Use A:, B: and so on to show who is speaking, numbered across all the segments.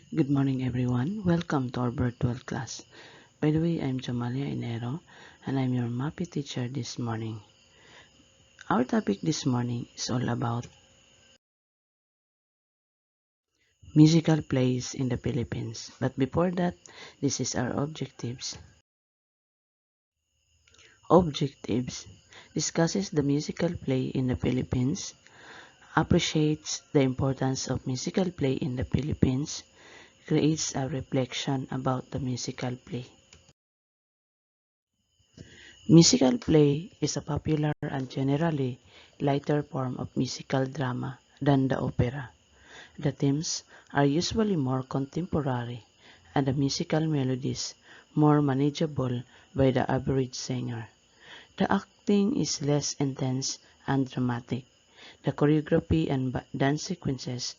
A: Good morning, everyone. Welcome to our virtual class. By the way, I'm Jamalia Enero, and I'm your MAPI teacher this morning. Our topic this morning is all about musical plays in the Philippines. But before that, this is our objectives. Objectives discusses the musical play in the Philippines, appreciates the importance of musical play in the Philippines, creates a reflection about the musical play. Musical play is a popular and generally lighter form of musical drama than the opera. The themes are usually more contemporary and the musical melodies more manageable by the average singer. The acting is less intense and dramatic. The choreography and dance sequences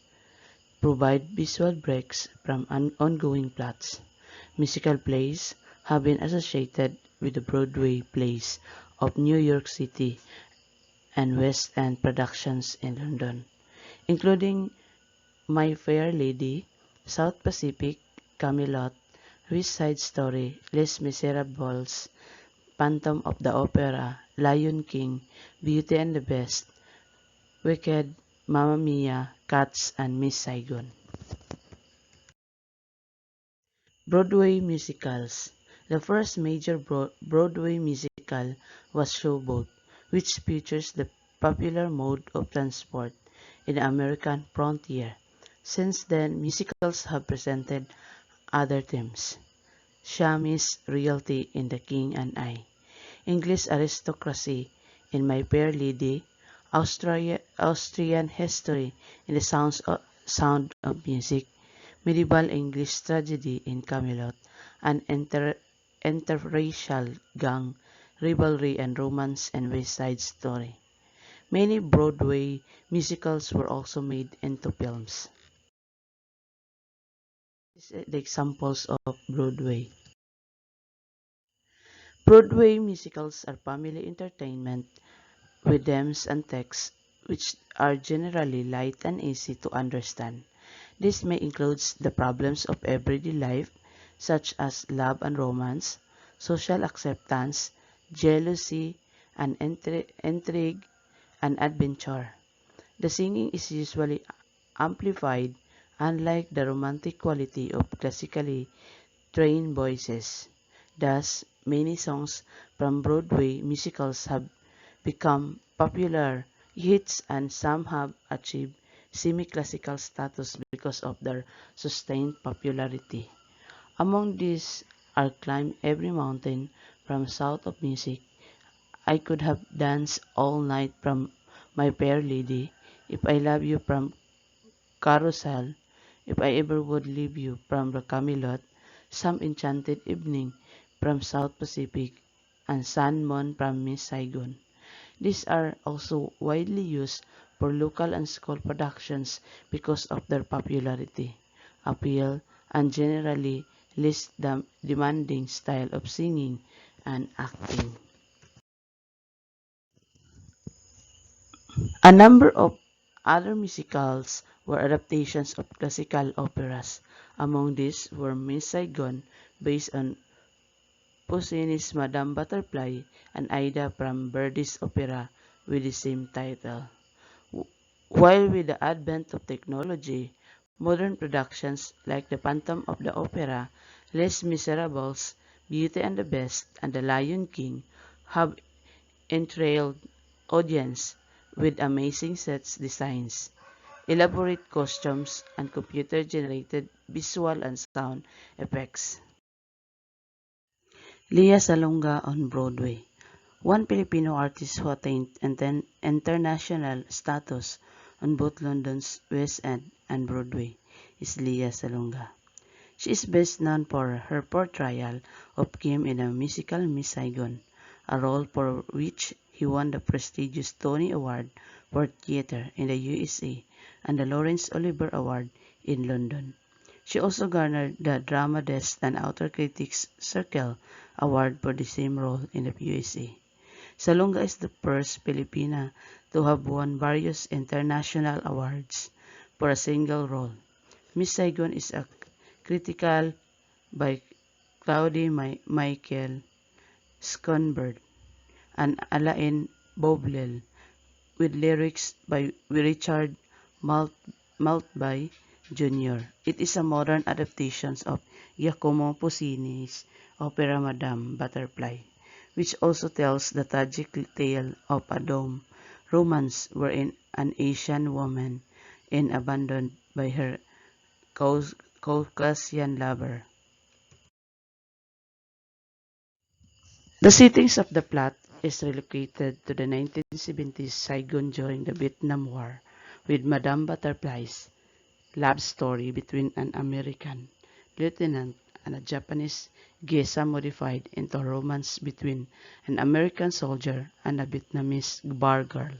A: provide visual breaks from ongoing plots. Musical plays have been associated with the Broadway plays of New York City and West End productions in London, including My Fair Lady, South Pacific, Camelot, West Side Story, Les Miserables, Phantom of the Opera, Lion King, Beauty and the Beast, Wicked, Mamma Mia, Cats, and Miss Saigon. Broadway musicals. The first major Broadway musical was Showboat, which features the popular mode of transport in the American frontier. Since then, musicals have presented other themes. Shammy's Realty in The King and I, English aristocracy in My Fair Lady, Austrian history in The Sound of Music, medieval English tragedy in Camelot, and interracial gang rivalry and romance in West Side Story. Many Broadway musicals were also made into films. These are the examples of Broadway. Broadway musicals are family entertainment with themes and texts which are generally light and easy to understand. This may include the problems of everyday life, such as love and romance, social acceptance, jealousy, and intrigue and adventure. The singing is usually amplified, unlike the romantic quality of classically trained voices. Thus, many songs from Broadway musicals have become popular hits and some have achieved semi-classical status because of their sustained popularity. Among these are Climb Every Mountain from South of Music, I Could Have Danced All Night from My Fair Lady, If I Love You from Carousel, If I Ever Would Leave You from the Camelot, Some Enchanted Evening from South Pacific, and Sun Moon from Miss Saigon. These are also widely used for local and school productions because of their popularity, appeal, and generally less demanding style of singing and acting. A number of other musicals were adaptations of classical operas. Among these were Miss Saigon, based on Puccini's Madame Butterfly, and Aida from Verdi's opera with the same title. While with the advent of technology, modern productions like The Phantom of the Opera, Les Miserables, Beauty and the Beast, and The Lion King have enthralled audience with amazing sets designs, elaborate costumes, and computer-generated visual and sound effects. Lea Salunga on Broadway. One Filipino artist who attained international status on both London's West End and Broadway is Lea Salunga. She is best known for her portrayal of Kim in the musical Miss Saigon, a role for which he won the prestigious Tony Award for Theatre in the USA and the Laurence Olivier Award in London. She also garnered the Drama Desk and Outer Critics Circle Award for the same role in the USA. Salunga is the first Filipina to have won various international awards for a single role. Miss Saigon is a Critical by Claudie Michael Schonberg and Alain Boblel, with lyrics by Richard Malt- Maltby Jr. It is a modern adaptation of Giacomo Puccini's opera Madame Butterfly, which also tells the tragic tale of a doomed romance wherein an Asian woman is abandoned by her Caucasian lover. The settings of the plot is relocated to the 1970s Saigon during the Vietnam War, with Madame Butterfly's love story between an American lieutenant and a Japanese geisha modified into a romance between an American soldier and a Vietnamese bar girl.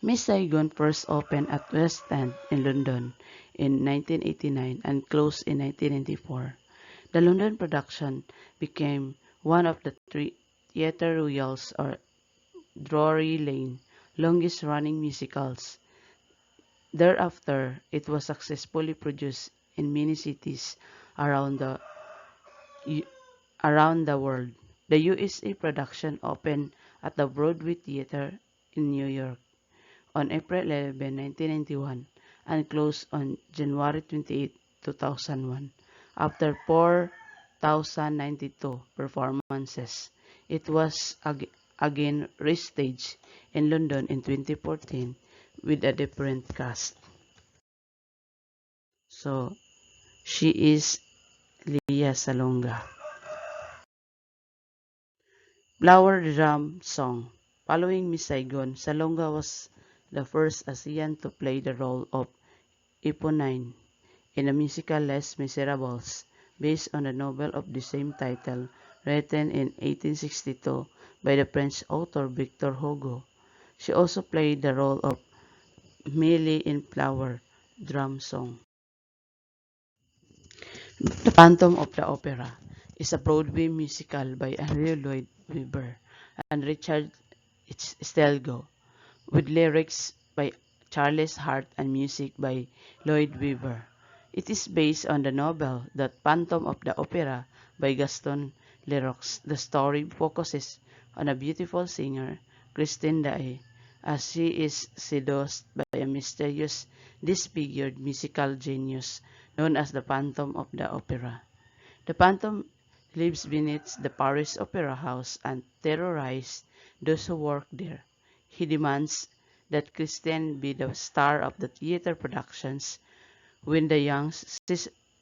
A: Miss Saigon first opened at West End in London in 1989 and closed in 1994. The London production became one of the three Theatre Royals or Drury Lane longest-running musicals. Thereafter, it was successfully produced in many cities around the U- around the world. The USA production opened at the Broadway Theater in New York on April 11, 1991 and closed on January 28, 2001. After 4,092 performances, it was again restaged in London in 2014 with a different cast. So, she is Lea Salunga. Flower Drum Song. Following Miss Saigon, Salonga was the first ASEAN to play the role of Eponine in the musical Les Miserables, based on the novel of the same title, written in 1862 by the French author Victor Hugo. She also played the role of Millie in Flower Drum Song. The Phantom of the Opera is a Broadway musical by Henry Lloyd Webber and Richard Stelgo, with lyrics by Charles Hart and music by Lloyd Webber. It is based on the novel The Phantom of the Opera by Gaston Leroux. The story focuses on a beautiful singer, Christine Daae, as she is seduced by a mysterious, disfigured musical genius known as the Phantom of the Opera. The Phantom lives beneath the Paris Opera House and terrorizes those who work there. He demands that Christine be the star of the theater productions. When the young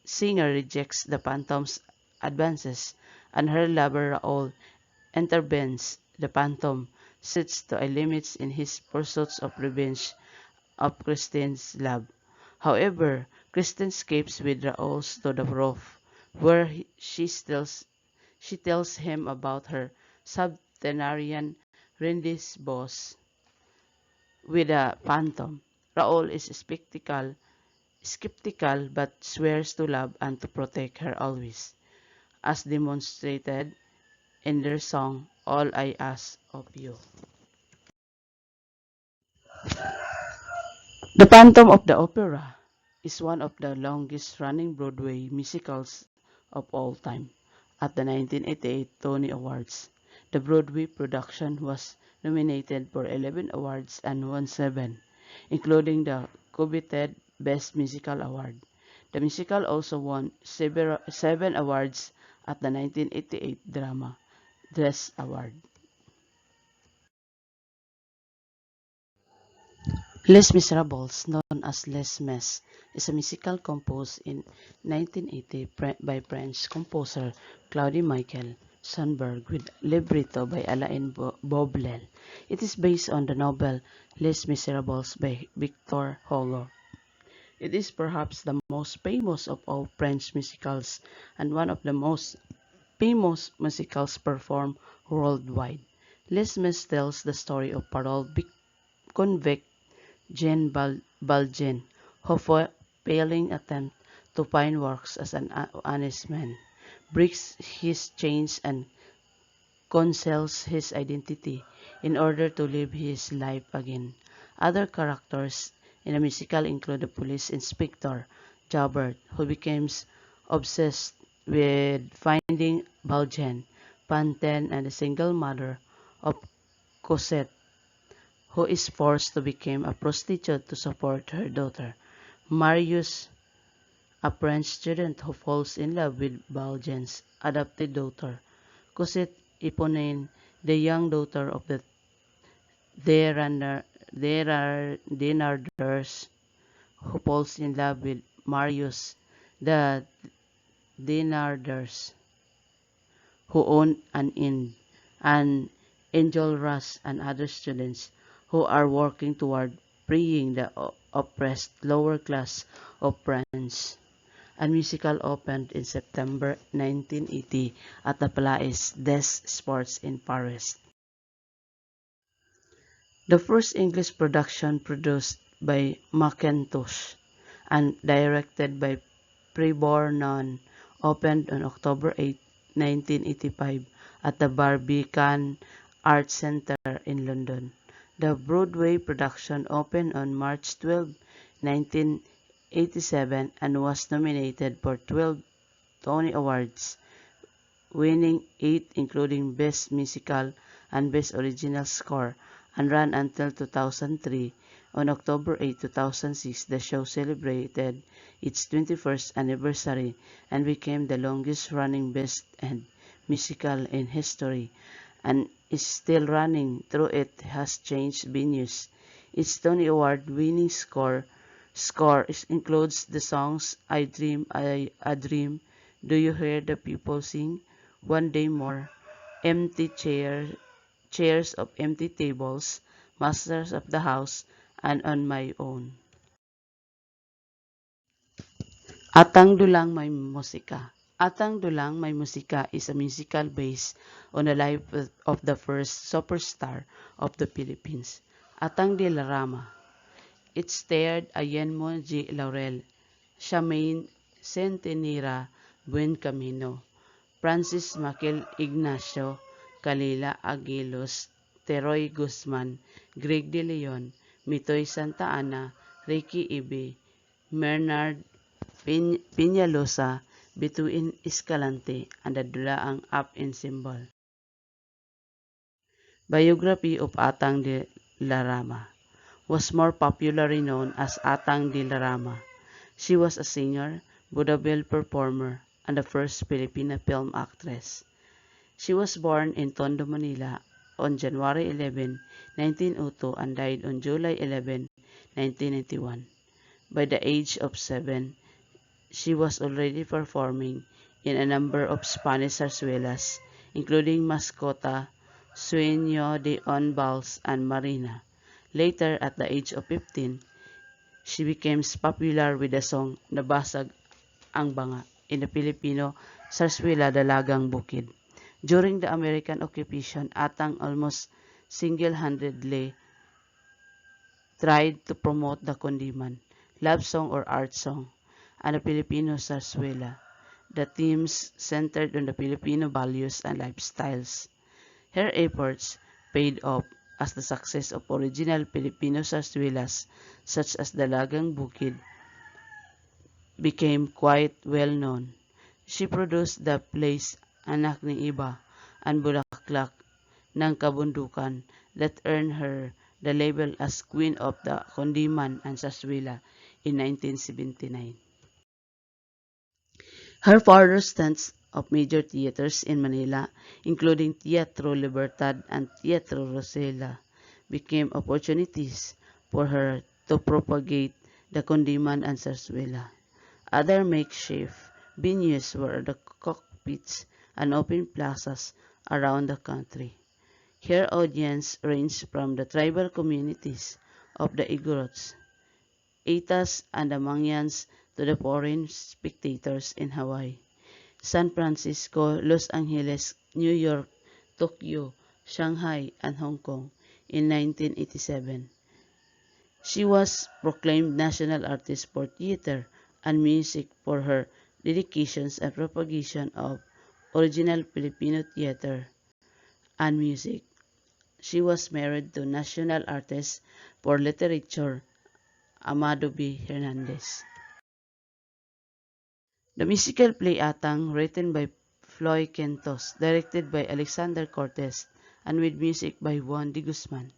A: singer rejects the Phantom's advances and her lover Raoul intervenes, the Phantom sets to a limit in his pursuits of revenge of Christine's love. However, Christine escapes with Raoul to the roof, where she tells him about her subterranean rendezvous with a phantom. Raoul is skeptical but swears to love and to protect her always, as demonstrated in their song All I Ask of You. The Phantom of the Opera is one of the longest-running Broadway musicals of all time. At the 1988 Tony Awards, the Broadway production was nominated for 11 awards and won 7, including the coveted Best Musical Award. The musical also won 7 awards at the 1988 Drama Desk Award. Les Miserables, known as Les Mis, is a musical composed in 1980 by French composer Claudie Michael Sandberg with libretto by Alain Boblel. It is based on the novel Les Miserables by Victor Hugo. It is perhaps the most famous of all French musicals and one of the most famous musicals performed worldwide. Les Mis tells the story of parole convict Jean Valjean, who failing attempt to find works as an honest man, breaks his chains and conceals his identity in order to live his life again. Other characters in the musical include the police inspector Joubert, who becomes obsessed with finding Valjean, Pantin, and the single mother of Cosette, who is forced to become a prostitute to support her daughter. Marius, a French student who falls in love with Valjean's adopted daughter. Cosette Eponine, the young daughter of the Thénardiers, who falls in love with Marius, the Thénardiers, who own an inn, and Enjolras and other students who are working toward freeing the oppressed lower class of France. A musical opened in September 1980 at the Palais des Sports in Paris. The first English production produced by Mackintosh and directed by Preborn opened on October 8, 1985 at the Barbican Arts Centre in London. The Broadway production opened on March 12, 1987 and was nominated for 12 Tony Awards, winning 8 including Best Musical and Best Original Score, and ran until 2003. On October 8, 2006, the show celebrated its 21st anniversary and became the longest-running Best End musical in history, and is still running, though it has changed venues. Its Tony Award-winning score includes the songs I Dream, a Dream, Do You Hear the People Sing, One Day More, Empty Chairs of Empty Tables, Masters of the House, and On My Own. Atang Dulang May Musika. Atang Dulang May Musika is a musical based on the life of the first superstar of the Philippines, Atang de la Rama. It starred Ayenmo G. Laurel, Charmaine Centenera Buen Camino, Francis Maquil Ignacio, Kalila Aguilos, Teroy Guzman, Greg De Leon, Mitoy Santa Ana, Ricky Ibe, Bernard Peñalosa, Bituin Escalante, and the Dulaang Up in Symbol. Biography of Atang de la Rama was more popularly known as Atang de la Rama. She was a singer, vaudeville performer, and the first Filipina film actress. She was born in Tondo, Manila on January 11, 1902 and died on July 11, 1991. By the age of 7, she was already performing in a number of Spanish zarzuelas, including Mascota, Sueño de un Vals, and Marina. Later, at the age of 15, she became popular with the song Nabasag ang Banga in the Filipino zarzuela Dalagang Bukid. During the American occupation, Atang almost single-handedly tried to promote the kundiman, love song or art song, and the Filipino zarzuela. The themes centered on the Filipino values and lifestyles. Her efforts paid off as the success of original Filipino zarzuelas such as Dalagang Bukid became quite well known. She produced the plays Anak ni Iba and Bulaklak ng Kabundukan that earned her the label as Queen of the Kundiman and Zarzuela in 1979. Her further stunts of major theaters in Manila, including Teatro Libertad and Teatro Rosella, became opportunities for her to propagate the Kundiman and Zarzuela. Other makeshift venues were the cockpits and open plazas around the country. Her audience ranged from the tribal communities of the Igorots, Itas, and the Mangyans to the foreign spectators in Hawaii, San Francisco, Los Angeles, New York, Tokyo, Shanghai, and Hong Kong in 1987. She was proclaimed National Artist for Theater and Music for her dedications and propagation of original Filipino theater and music. She was married to National Artist for Literature Amado B. Hernandez. The musical play Atang, written by Floy Kentos, directed by Alexander Cortez, and with music by Bon de Guzman,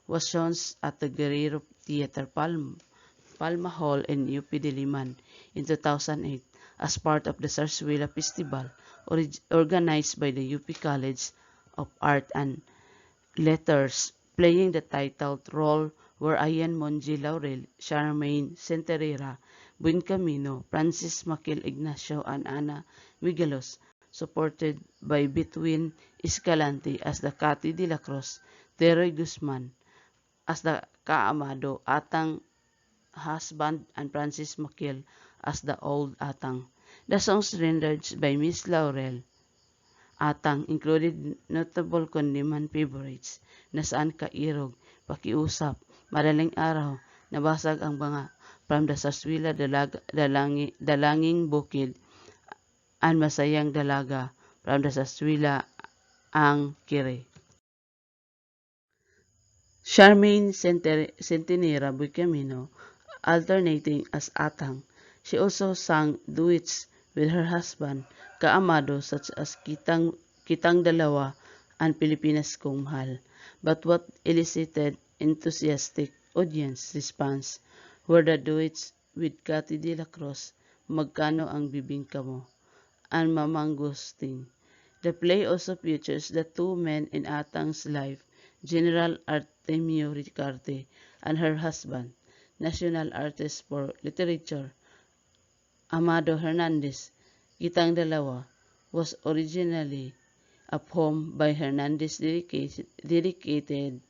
A: was shown at the Guerrero Theater Palma Hall in UP Diliman in 2008 as part of the Zarzuela Festival organized by the UP College of Art and Letters. Playing the titled role were Ian Monji Laurel, Charmaine Centerera, Buin Camino, Francis Maquil Ignacio, and Ana Migalos, supported by Between Escalante as the Cathy de la Cruz, Teroy Guzman as the Kaamado Atang husband, and Francis Maquil as the old Atang. The songs rendered by Miss Laurel Atang included notable Kundiman favorites na Saan Ka Irog, Pakiusap, Madaling Araw, Nabasag ang Banga, From the Sarsuela Dalanging Bukid, and Masayang Dalaga, From the Sarsuela ang Kire. Charmaine Centinera Buicamino, alternating as Atang. She also sang duets with her husband, Kaamado, such as Kitang Dalawa and Pilipinas Kong Mahal. But what elicited enthusiastic audience response were the duets with Cathy de la Cruz, Magkano ang Bibingka Mo, and Mamangusting. The play also features the two men in Atang's life, General Artemio Ricarte and her husband, National Artist for Literature, Amado Hernandez. Kitang Dalawa was originally a poem by Hernandez dedicated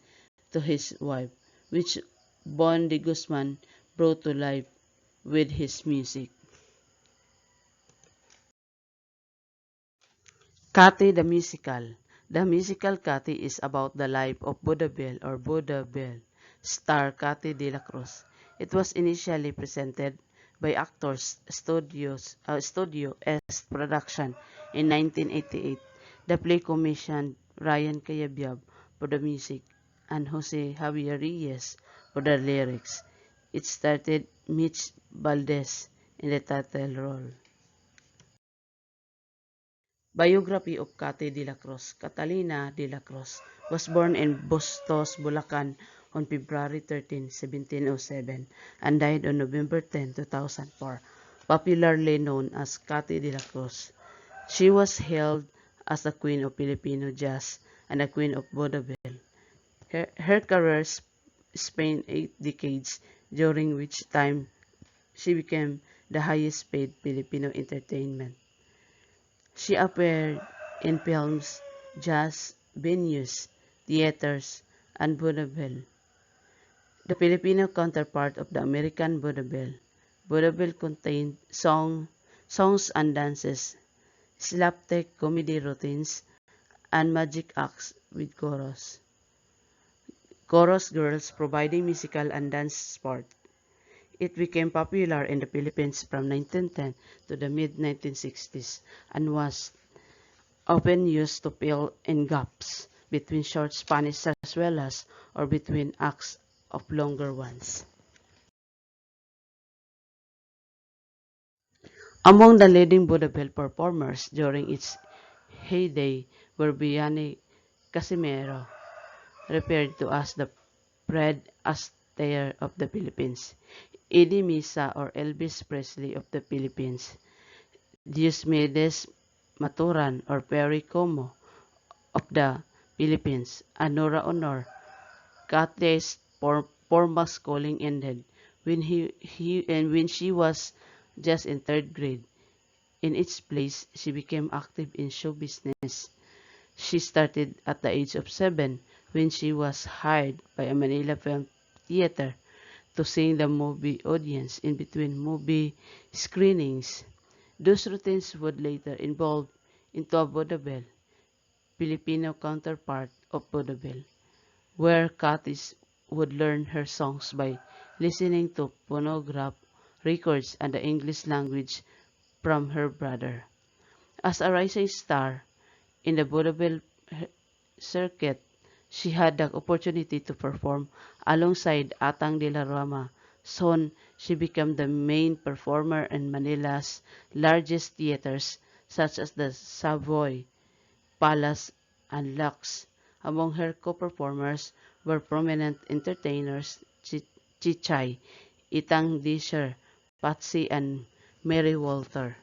A: to his wife, which Bon de Guzman brought to life with his music. Cathy the Musical. The musical Cathy is about the life of Budabel or Budabel, star Cathy de la Cruz. It was initially presented by Actors Studio S Production in 1988. The play commissioned Ryan Cayabyab for the music and Jose Javier Reyes for the lyrics. It started Mitch Valdez in the title role. Biography of Cathy de la Cruz. Catalina de la Cruz was born in Bustos, Bulacan on February 13, 1707 and died on November 10, 2004, popularly known as Cathy de la Cruz. She was hailed as the Queen of Filipino Jazz and the Queen of Vaudeville. Her career spanned 8 decades, during which time she became the highest paid Filipino entertainment. She appeared in films, jazz venues, theaters, and vaudeville. The Filipino counterpart of the American vaudeville. Vaudeville contained songs and dances, slapstick comedy routines, and magic acts with chorus. Chorus girls providing musical and dance support. It became popular in the Philippines from 1910 to the mid-1960s and was often used to fill in gaps between short Spanish zarzuelas or between acts of longer ones. Among the leading vaudeville performers during its heyday were Vianney Casimero, referred to as the Fred Astaire of the Philippines, Eddie Misa or Elvis Presley of the Philippines, Diomedes Maturan or Perry Como of the Philippines, and Nora Honor. Kathy's formal schooling ended when when she was just in 3rd grade. In its place, she became active in show business. She started at the age of 7 when she was hired by a Manila Film Theater to sing the movie audience in between movie screenings. Those routines would later evolve into a vaudeville, Filipino counterpart of vaudeville, where Kathy would learn her songs by listening to phonograph records and the English language from her brother. As a rising star in the vaudeville circuit, she had the opportunity to perform alongside Atang de la Rama, Soon, she became the main performer in Manila's largest theaters such as the Savoy, Palace, and Lux. Among her co-performers were prominent entertainers Chichay, Itang Disher, Patsy, and Mary Walter.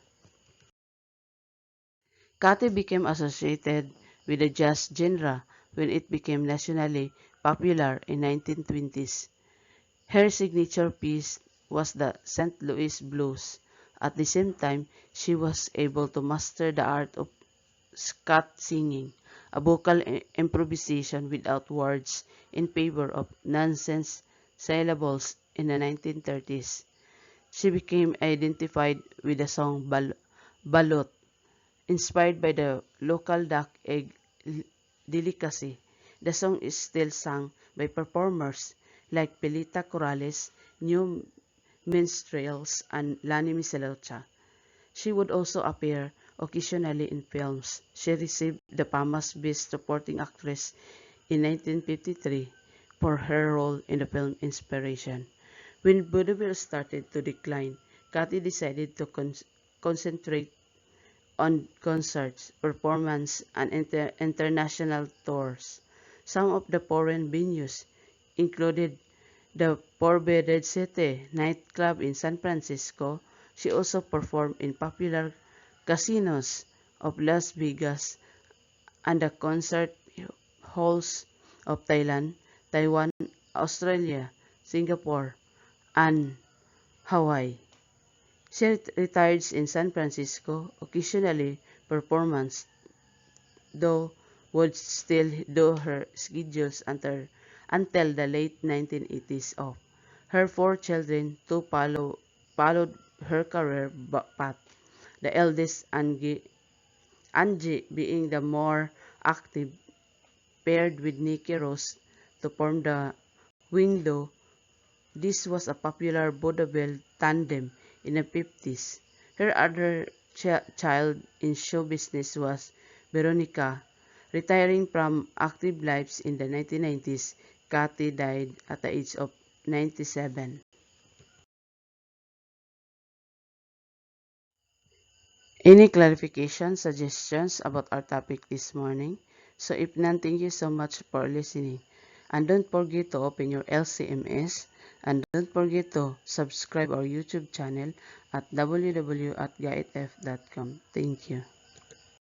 A: Cathy became associated with the jazz genre when it became nationally popular in 1920s. Her signature piece was the St. Louis Blues. At the same time, she was able to master the art of scat singing, a vocal improvisation without words in favor of nonsense syllables in the 1930s. She became identified with the song Balot, inspired by the local duck egg delicacy. The song is still sung by performers like Pelita Corrales, New Minstrels, and Lani Miselocha. She would also appear occasionally in films. She received the Pamas Best Supporting Actress in 1953 for her role in the film Inspiration. When vaudeville started to decline, Cathy decided to concentrate on concerts, performance, and international tours. Some of the foreign venues included the Forbidden City nightclub in San Francisco. She also performed in popular casinos of Las Vegas and the concert halls of Thailand, Taiwan, Australia, Singapore, and Hawaii. She retired in San Francisco, occasionally performance, though would still do her schedules until the late 1980s off. Her four children too followed her career path, the eldest Angie being the more active, paired with Nikki Rose to form the Window. This was a popular vaudeville tandem in the 50s. Her other child in show business was Veronica. Retiring from active lives in the 1990s, Cathy died at the age of 97. Any clarification, suggestions about our topic this morning? So if none, thank you so much for listening. And don't forget to open your LCMS and don't forget to subscribe our YouTube channel at www.gaitf.com. Thank you.